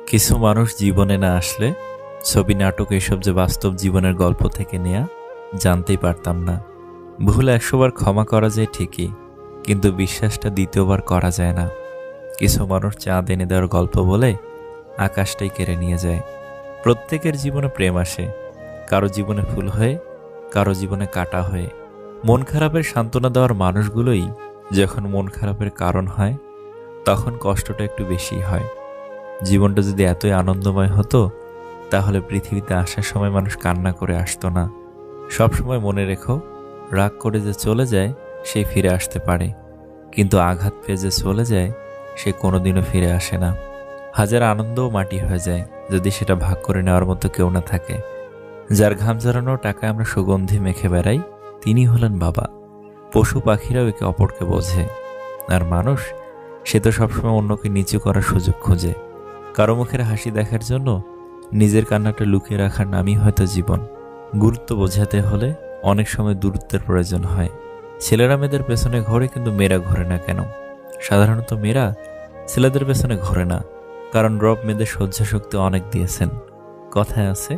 কিছু মানুষ জীবনে না আসলে ছবি নাটক এসব যে বাস্তব জীবনের গল্প থেকে নেয়া জানতেই পারতাম না। ভুল ১০০ বার ক্ষমা করা যায় ঠিকই, কিন্তু বিশ্বাসটা দ্বিতীয়বার করা যায় না। কিছু মানুষ চাঁদ এনে দেওয়ার গল্প বলে আকাশটাই কেড়ে নিয়ে যায়। প্রত্যেকের জীবনে প্রেম আসে, কারো জীবনে ফুল হয়ে, কারো জীবনে কাটা হয়ে। মন খারাপের সান্ত্বনা দেওয়ার মানুষগুলোই যখন মন খারাপের কারণ হয়, তখন কষ্টটা একটু বেশি হয়। জীবনটা যদি এতই আনন্দময় হতো, তাহলে পৃথিবীতে আসার সময় মানুষ কান্না করে আসতো না। সব সময় মনে রেখো, রাগ করে যে চলে যায় সে ফিরে আসতে পারে, কিন্তু আঘাত পেয়ে যে চলে যায় সে কোনোদিনও ফিরে আসে না। হাজার আনন্দও মাটি হয়ে যায় যদি সেটা ভাগ করে নেওয়ার মতো কেউ না থাকে। যার ঘাম ঝরানো টাকায় আমরা সুগন্ধি মেখে বেড়াই, তিনি হলেন বাবা। পশু পাখিরাও একে অপরকে বোঝে। আর মানুষ, সে তো সবসময় অন্যকে নিচু করার সুযোগ খোঁজে। কারো মুখের হাসি দেখার জন্য নিজের কান্নাটা লুকিয়ে রাখার নামই হয়তো জীবন। গুরুত্ব বোঝাতে হলে অনেক সময় দূরত্বের প্রয়োজন হয়। ছেলেরা মেয়েদের পেছনে ঘোরে, কিন্তু মেয়েরা ঘোরে না কেন? সাধারণত মেয়েরা ছেলেদের পেছনে ঘোরে না, কারণ রব মেয়েদের সহ্য শক্তি অনেক দিয়েছেন। কথায় আছে,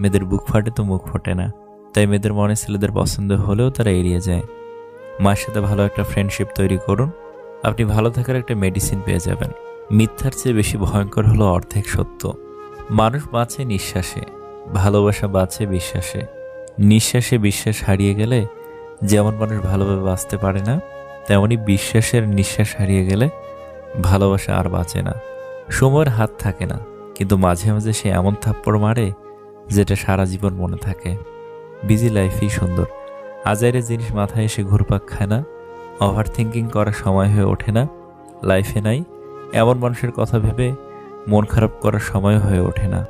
মেয়েদের বুক ফাটে তো মুখ ফোটে না। তাই মেয়েদের মনে ছেলেদের পছন্দ হলেও তারা এড়িয়ে যায়। মায়ের সাথে ভালো একটা ফ্রেন্ডশিপ তৈরি করুন, আপনি ভালো থাকার একটা মেডিসিন পেয়ে যাবেন। মিথ্যার চেয়ে বেশি ভয়ঙ্কর হলো অর্ধেক সত্য। মানুষ বাঁচে নিঃশ্বাসে, ভালোবাসা বাঁচে বিশ্বাসে। নিঃশ্বাসে বিশ্বাস হারিয়ে গেলে যেমন মানুষ ভালোভাবে বাঁচতে পারে না, তেমনি বিশ্বাসের নিঃশ্বাস হারিয়ে গেলে ভালোবাসা আর বাঁচে না। সময়ের হাত থাকে না, কিন্তু মাঝে মাঝে সে এমন থাপ্পড় মারে যেটা সারা জীবন মনে থাকে। বিজি লাইফই সুন্দর। আজাইরে জিনিস মাথায় এসে ঘুরপাক খায় না, ওভার থিঙ্কিং করার সময় হয়ে ওঠে না। লাইফে নাই এমন মানুষের কথা ভেবে মন খারাপ করার সময় হয়ে ওঠে না।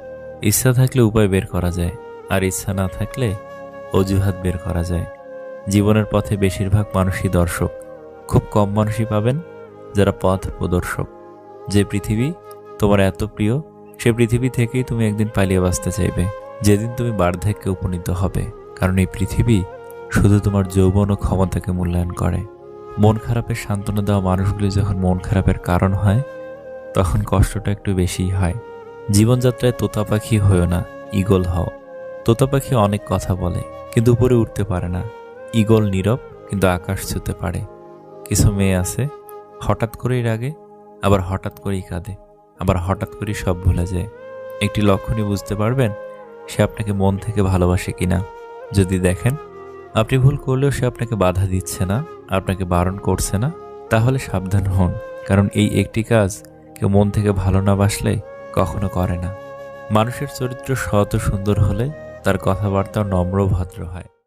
ইচ্ছা থাকলে উপায় বের করা যায়, আর ইচ্ছা না থাকলে অজুহাত বের করা যায়। জীবনের পথে বেশিরভাগ মানুষই দর্শক, খুব কম মানুষই পাবেন যারা পথ প্রদর্শক। যে পৃথিবী তোমার এত প্রিয়, সে পৃথিবী থেকেই তুমি একদিন পালিয়ে বাঁচতে চাইবে যেদিন তুমি বার্ধক্যে উপনীত হবে, কারণ এই পৃথিবী শুধু তোমার যৌবন ও ক্ষমতাকে মূল্যায়ন করে। মন খারাপের সান্ত্বনা দেওয়া মানুষগুলি যখন মন খারাপের কারণ হয়, তখন কষ্টটা একটু বেশিই হয়। জীবনযাত্রায় তোতা পাখি হয়েও না, ঈগল হও। তোতা পাখি অনেক কথা বলে, কিন্তু উপরে উঠতে পারে না। ঈগল নীরব, কিন্তু আকাশ ছুঁতে পারে। কিছু মেয়ে আছে, হঠাৎ করেই রাগে, আবার হঠাৎ করেই কাঁদে, আবার হঠাৎ করেই সব ভুলে যায়। একটি লক্ষণই বুঝতে পারবেন সে আপনাকে মন থেকে ভালোবাসে কিনা। যদি দেখেন আপনি ভুল করলেও সে আপনাকে বাধা দিচ্ছে না, আপনাকে বারণ করছে না, তাহলে সাবধান হন, কারণ এই একটি কাজ কেউ মন থেকে ভালো না বাসলে কখনো করে না। মানুষের চরিত্র সৎ ও সুন্দর হলে তার কথাবার্তা নম্র ভদ্র হয়।